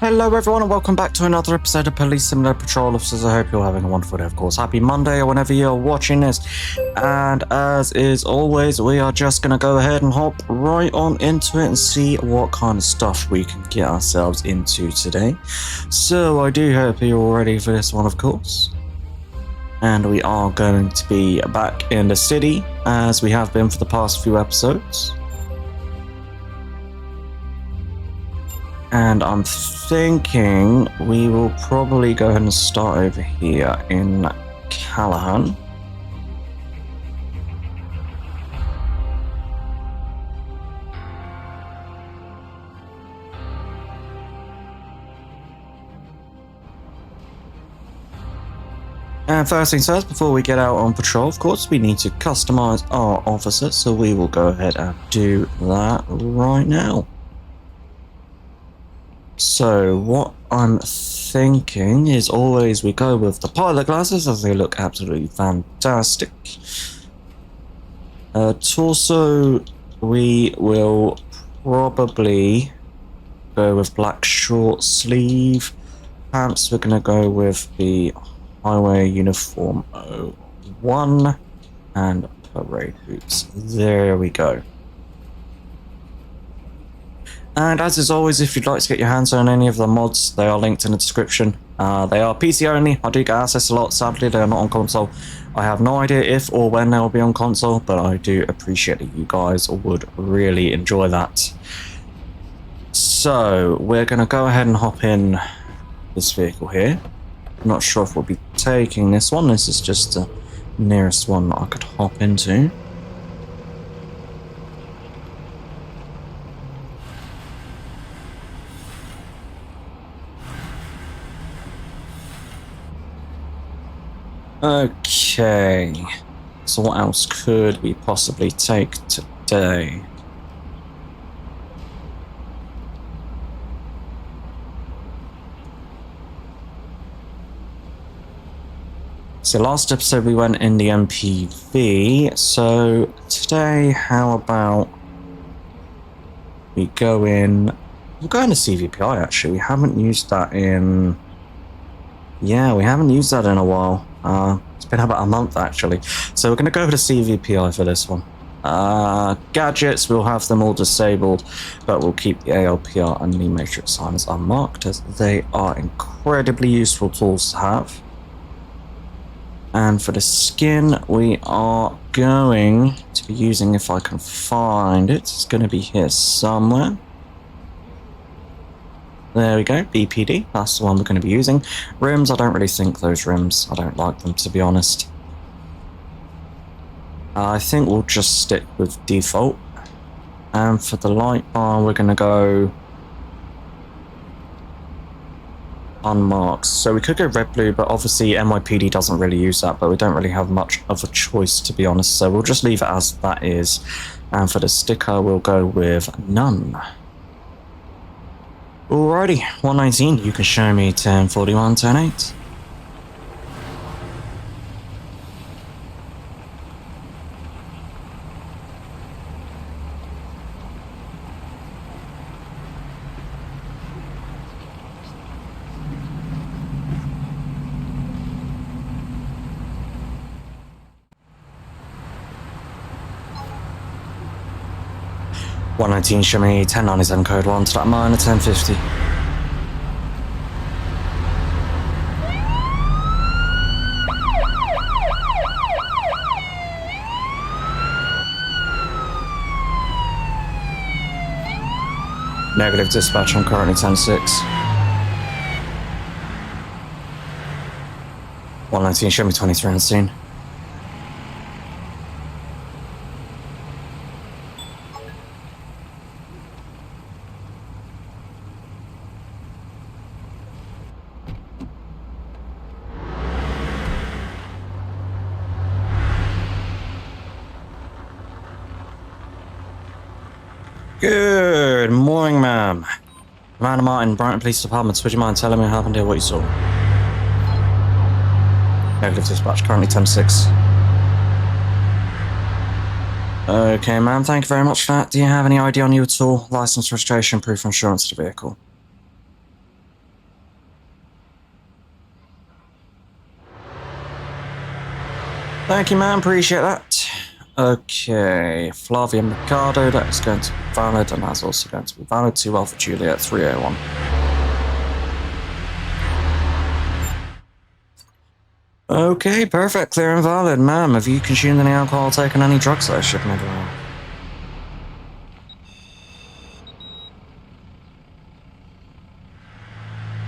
Hello everyone and welcome back to another episode of Police Simulator Patrol Officers. I hope you're having a wonderful day, of course. Happy Monday or whenever you're watching this. And as is always, we are just going to go ahead and hop right on into it and see what kind of stuff we can get ourselves into today. So I do hope you're all ready for this one, of course. And we are going to be back in the city as we have been for the past few episodes. And I'm thinking we will probably go ahead and start over here in Callahan. And first things first, before we get out on patrol, of course, we need to customize our officer. So we will go ahead and do that right now. So what I'm thinking is always we go with the pilot glasses as they look absolutely fantastic. Torso, we will probably go with black short sleeve. Pants, we're going to go with the highway uniform 01 and parade boots. There we go. And as is always, if you'd like to get your hands on any of the mods, they are linked in the description. They are PC only. I do get access a lot. Sadly, they are not on console. I have no idea if or when they will be on console, but I do appreciate that you guys would really enjoy that. So, we're going to go ahead and hop in this vehicle here. I'm not sure if we'll be taking this one. This is just the nearest one that I could hop into. Okay, so what else could we possibly take today? So last episode we went in the MPV, so today how about we go in, we'll go into CVPI actually. We haven't used that in, yeah, we haven't used that in a while. It's been about a month actually. So we're going to go to CVPI for this one. Gadgets, we'll have them all disabled, but we'll keep the ALPR and the matrix signers unmarked as they are incredibly useful tools to have. And for the skin, we are going to be using, if I can find it, it's going to be here somewhere. There we go, BPD, that's the one we're going to be using. Rims, I don't really think those rims, I don't like them to be honest. I think we'll just stick with default. And for the light bar, we're going to go unmarked. So we could go red blue, but obviously NYPD doesn't really use that, but we don't really have much of a choice to be honest, so we'll just leave it as that is. And for the sticker, we'll go with none. Alrighty, 119, you can show me 1041, 108. (119) show me 1097 code 1 to that mine at 1050. Negative dispatch, I'm currently 10-6. 119, show me 23 on the scene. morning, ma'am. Commander Martin, Brighton Police Department. Would you mind telling me what happened here, what you saw? Negative dispatch, currently 10-6. Okay, ma'am, thank you very much for that. Do you have any ID on you at all? License, registration, proof of insurance to the vehicle? Thank you, ma'am, appreciate that. Okay, Flavia Mercado, that is going to be valid, and that's also going to be valid. 2 Alpha Juliet 301. Okay, perfect, clear and valid. Ma'am, have you consumed any alcohol, taken any drugs that I should make aware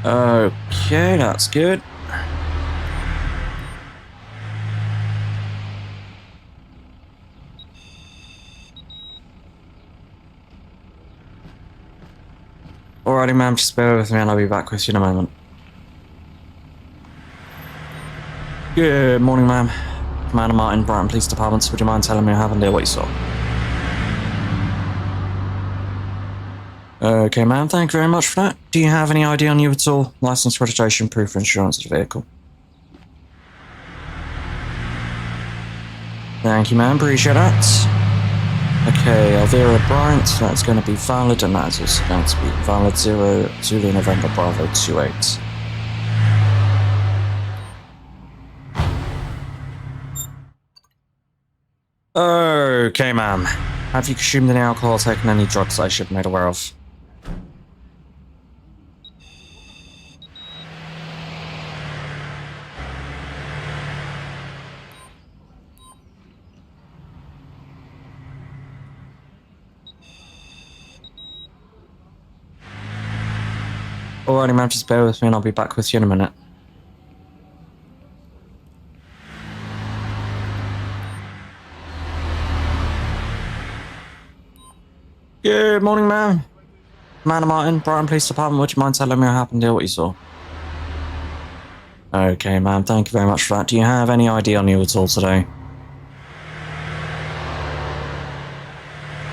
of? Okay, that's good. Alrighty, ma'am, just bear with me and I'll be back with you in a moment. Good morning, ma'am. Commander Martin, Brighton Police Department. Would you mind telling me what happened here, what you saw? Okay, ma'am, thank you very much for that. Do you have any ID on you at all? License, registration, proof of insurance of the vehicle? Thank you, ma'am, appreciate that. Okay, Elvira Bryant, that's going to be valid, and that's also going to be valid. 0 Zulu November Bravo 28. Okay, ma'am. Have you consumed any alcohol, taken any drugs I should be made aware of? Alrighty, ma'am, just bear with me and I'll be back with you in a minute. Good morning, ma'am. Commander Martin, Brighton Police Department, would you mind telling me what happened here, what you saw? Okay, ma'am, thank you very much for that. Do you have any ID on you at all today?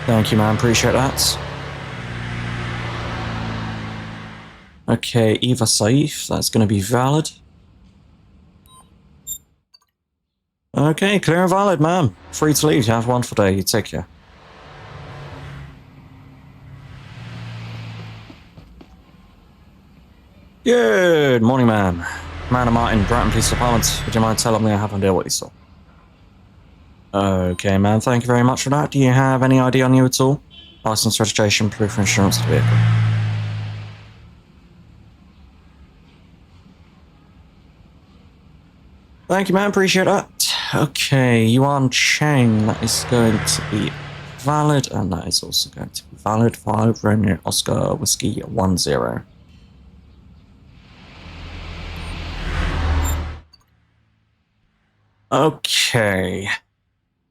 Thank you, ma'am, appreciate that. Okay, Eva Saif, that's going to be valid. Okay, clear and valid, ma'am. Free to leave, you have a wonderful day, you take care. Good morning, ma'am. Commander Martin, Brighton Police Department. Would you mind telling me what happened here, what you saw? Okay, ma'am, thank you very much for that. Do you have any ID on you at all? License, registration, proof of insurance of the vehicle? Thank you, ma'am, appreciate that. Okay, Yuan Cheng, that is going to be valid, and that is also going to be valid. 5 Romeo Oscar Whiskey 10. Okay,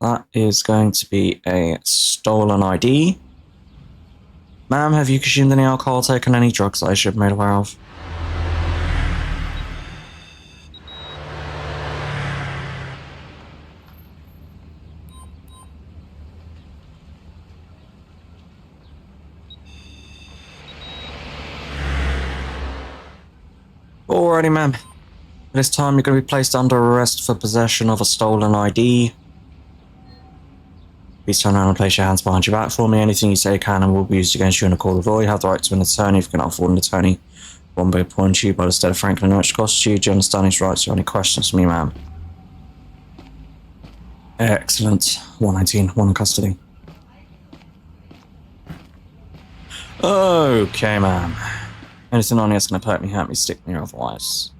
that is going to be a stolen ID. Ma'am, have you consumed any alcohol, taken any drugs that I should be made aware of? Alrighty, ma'am. This time you're going to be placed under arrest for possession of a stolen ID. Please turn around and place your hands behind your back for me. Anything you say can and will be used against you in a court of law. You have the right to an attorney if you cannot afford an attorney. One will be appointed to you by the state of Franklin, which costs you. Do you understand his rights? Do you have any questions for me, ma'am? Excellent. 119, one in custody. Okay, ma'am. Anything on here that's going to hurt me, stick me, or otherwise.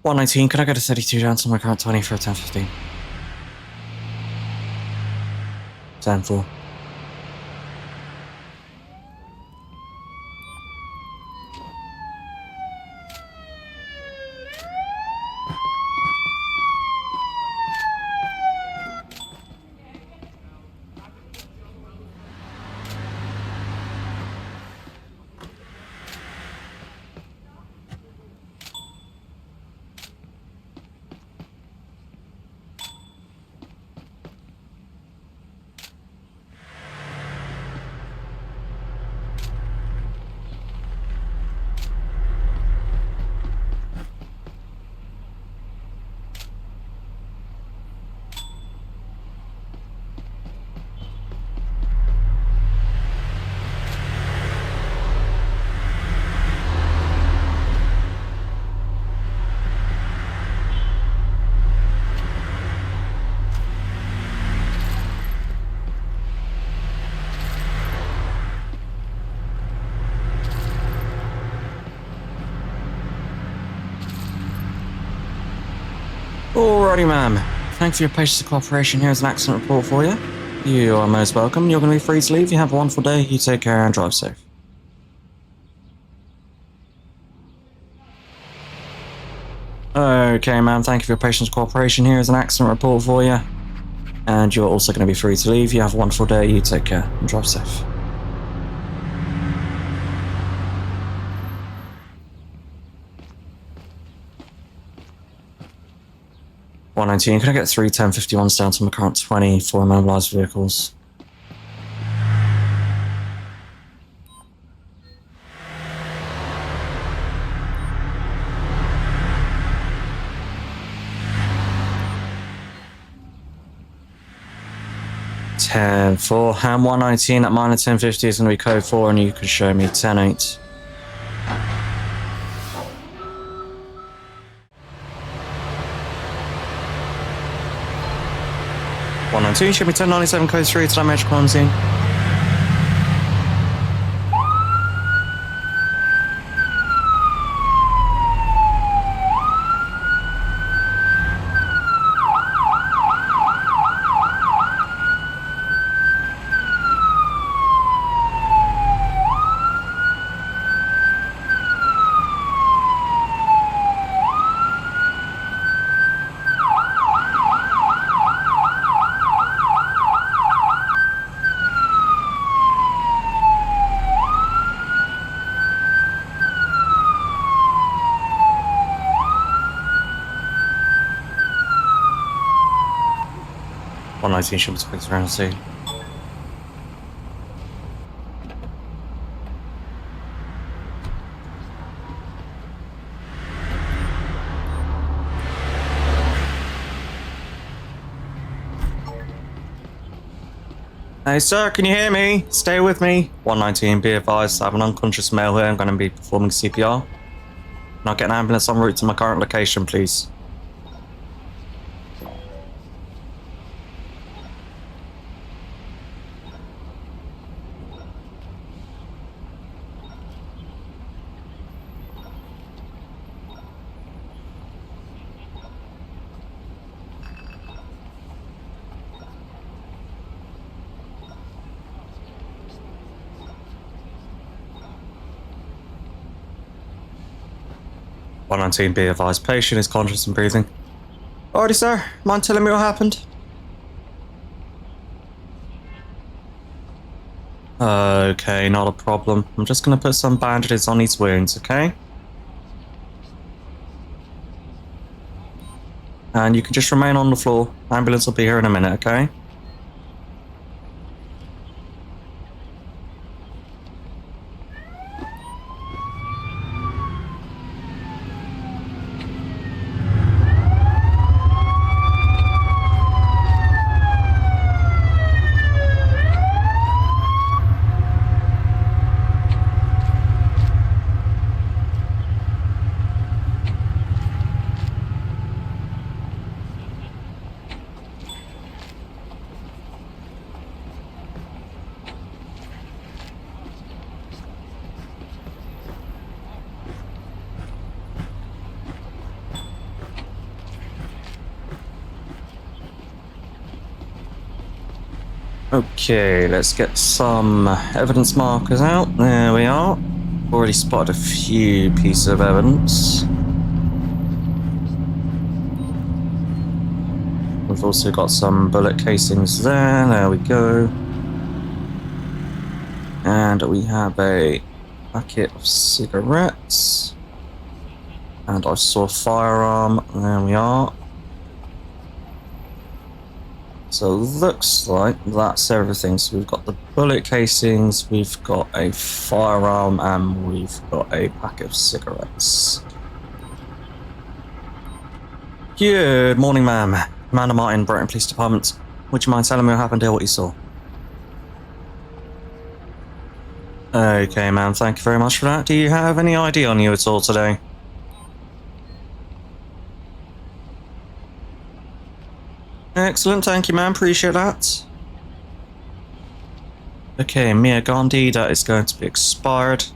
$119, can I go to 32 down to my current 20 for a 10-15? 10-4. Alrighty, ma'am. Thank you for your patience and cooperation. Here's an accident report for you. You are most welcome. You're going to be free to leave. You have a wonderful day. You take care and drive safe. Okay, ma'am. Thank you for your patience and cooperation. Here's an accident report for you. And you're also going to be free to leave. You have a wonderful day. You take care and drive safe. (119), can I get 3 1051s down to my current 20 for immobilised vehicles? (10-4), ham 119 at minor 1050 is going to be code 4, and you can show me 10-8. (119), show me 1097 code 3 to damage crime scene. (119) should be quick around the scene. Hey sir, can you hear me? Stay with me. (119), be advised, I have an unconscious male here. I'm going to be performing CPR. Can I get an ambulance en route to my current location, please? (119), be advised, patient is conscious and breathing. Alrighty, sir. Mind telling me what happened? Okay, not a problem. I'm just going to put some bandages on his wounds, okay? And you can just remain on the floor. Ambulance will be here in a minute, okay? Okay, let's get some evidence markers out. There we are. Already spotted a few pieces of evidence. We've also got some bullet casings there. There we go. And we have a packet of cigarettes. And I saw a firearm. There we are. So looks like that's everything. So we've got the bullet casings, we've got a firearm, and we've got a pack of cigarettes. Good morning, ma'am. Amanda Martin, Brighton Police Department. Would you mind telling me what happened here, what you saw? Okay, ma'am, thank you very much for that. Do you have any ID on you at all today? Excellent, thank you, ma'am. Appreciate that. Okay, Mia Gandhi, that is going to be expired.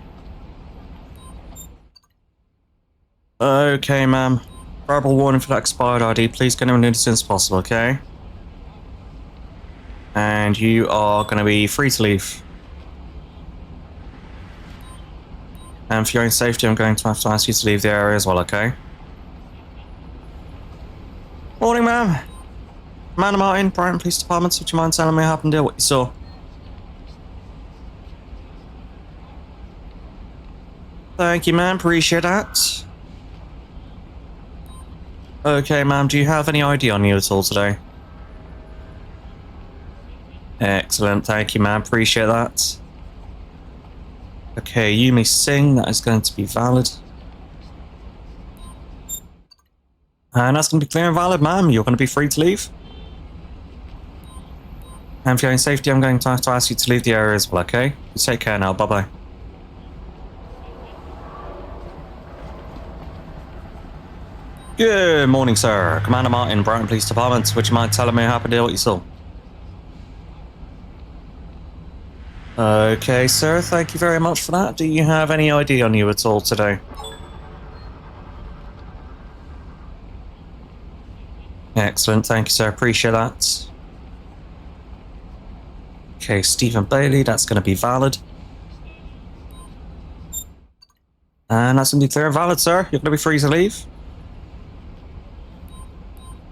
Okay, ma'am. Verbal warning for that expired ID. Please get him as soon as possible, okay? And you are going to be free to leave. And for your own safety, I'm going to have to ask you to leave the area as well, okay? Morning, ma'am. Amanda Martin, Brighton Police Department. Would you mind telling me what happened there, what you saw? Thank you, ma'am. Appreciate that. Okay, ma'am. Do you have any ID on you at all today? Excellent. Thank you, ma'am. Appreciate that. Okay, you may sing. That is going to be valid. And that's going to be clear and valid, ma'am. You're going to be free to leave. And for your own safety, I'm going to have to ask you to leave the area as well, okay? You take care now. Bye-bye. Good morning, sir. Commander Martin, Brighton Police Department. Would you mind telling me what happened here, what you saw? Okay, sir. Thank you very much for that. Do you have any ID on you at all today? Excellent. Thank you, sir. Appreciate that. Okay, Stephen Bailey. That's going to be valid. And that's going to be clear and valid, sir. You're going to be free to leave.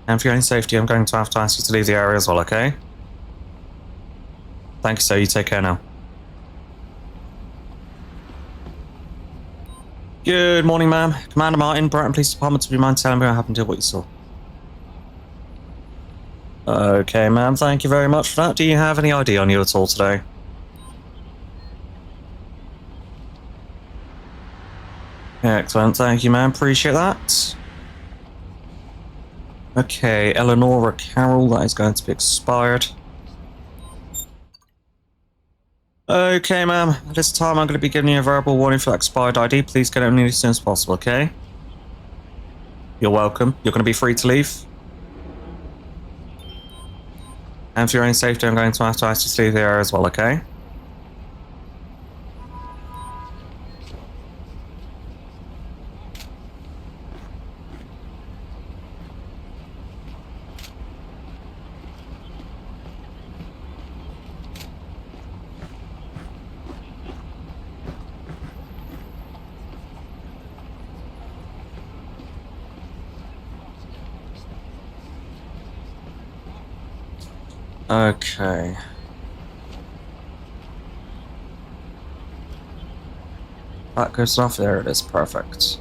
And for your own safety, I'm going to have to ask you to leave the area as well, okay? Thank you, sir. You take care now. Good morning, ma'am. Commander Martin, Brighton Police Department. Would you mind telling me what happened to what you saw? Okay, ma'am. Thank you very much for that. Do you have any ID on you at all today? Excellent. Thank you, ma'am. Appreciate that. Okay, Eleonora Carroll. That is going to be expired. Okay, ma'am. At this time, I'm going to be giving you a verbal warning for that expired ID. Please get it in as soon as possible, okay? You're welcome. You're going to be free to leave. And for your own safety, I'm going to have to ask you to leave the area as well, okay? Okay. That goes off. There it is. Perfect.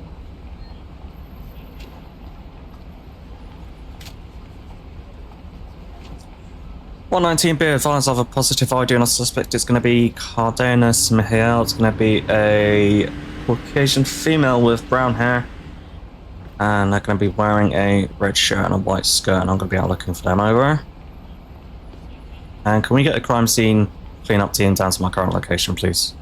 (119) be advised of a positive ID on a suspect. It's going to be Cardenas Mihail. It's going to be a Caucasian female with brown hair. And they're going to be wearing a red shirt and a white skirt. And I'm going to be out looking for them over. And can we get a crime scene cleanup team down to my current location, please?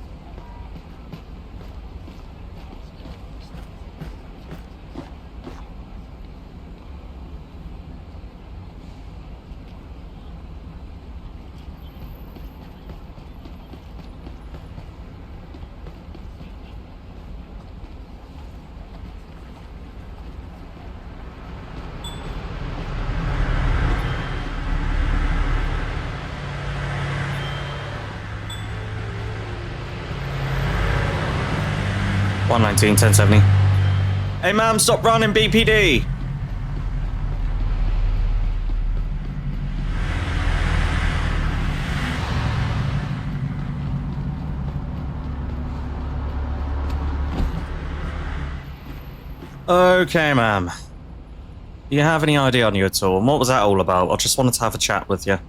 (119) 1070. Hey, ma'am, stop running, BPD! Okay, ma'am. Do you have any idea on you at all? And what was that all about? I just wanted to have a chat with you.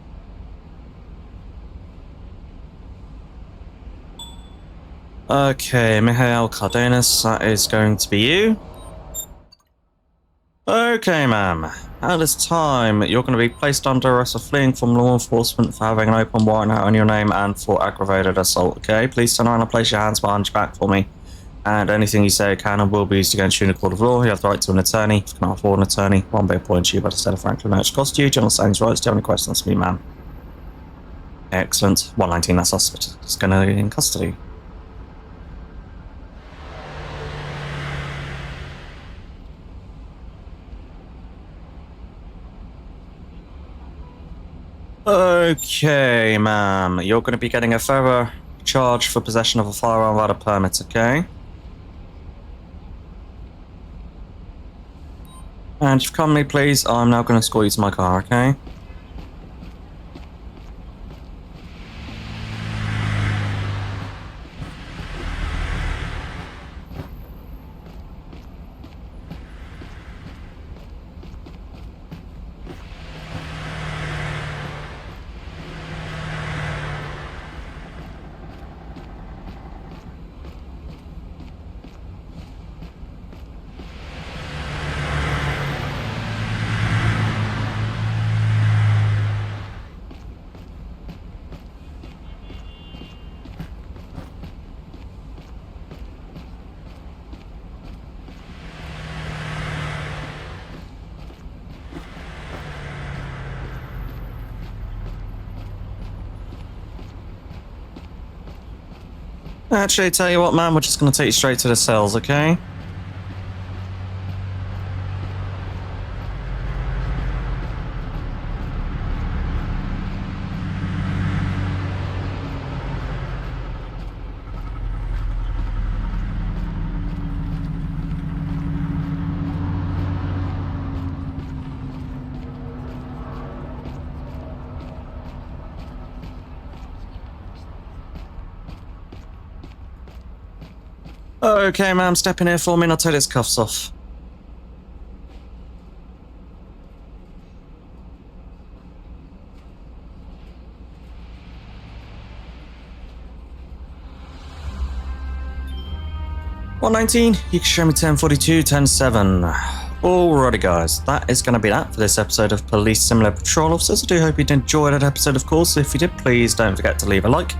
Okay, Mihail Cardenas, that is going to be you. Okay, ma'am. At this time, you're going to be placed under arrest for fleeing from law enforcement for having an open warrant out on your name and for aggravated assault, okay? Please turn around and place your hands behind your back for me. And anything you say can and will be used against you in a court of law. You have the right to an attorney. If you cannot afford an attorney, one may appoint you, but instead of Franklin H. cost you. General Stanley's rights. Do you have any questions for me, ma'am? Excellent. 119, that suspect is going to be in custody. Okay, ma'am. You're going to be getting a further charge for possession of a firearm without a permit, okay? And if you come with me, please, I'm now going to escort you to my car, okay? Actually, tell you what, man, we're just going to take you straight to the cells, okay? Okay, ma'am, step in here for me and I'll take his cuffs off. $119, you can show me 1042, 107. Alrighty guys, that is going to be that for this episode of Police Simulator Patrol Officers. I do hope you did enjoy that episode, of course. If you did, please don't forget to leave a like.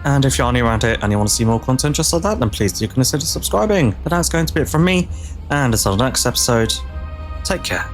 And if you're new around here and you want to see more content just like that, then please do consider subscribing. But that's going to be it from me, and until the next episode, take care.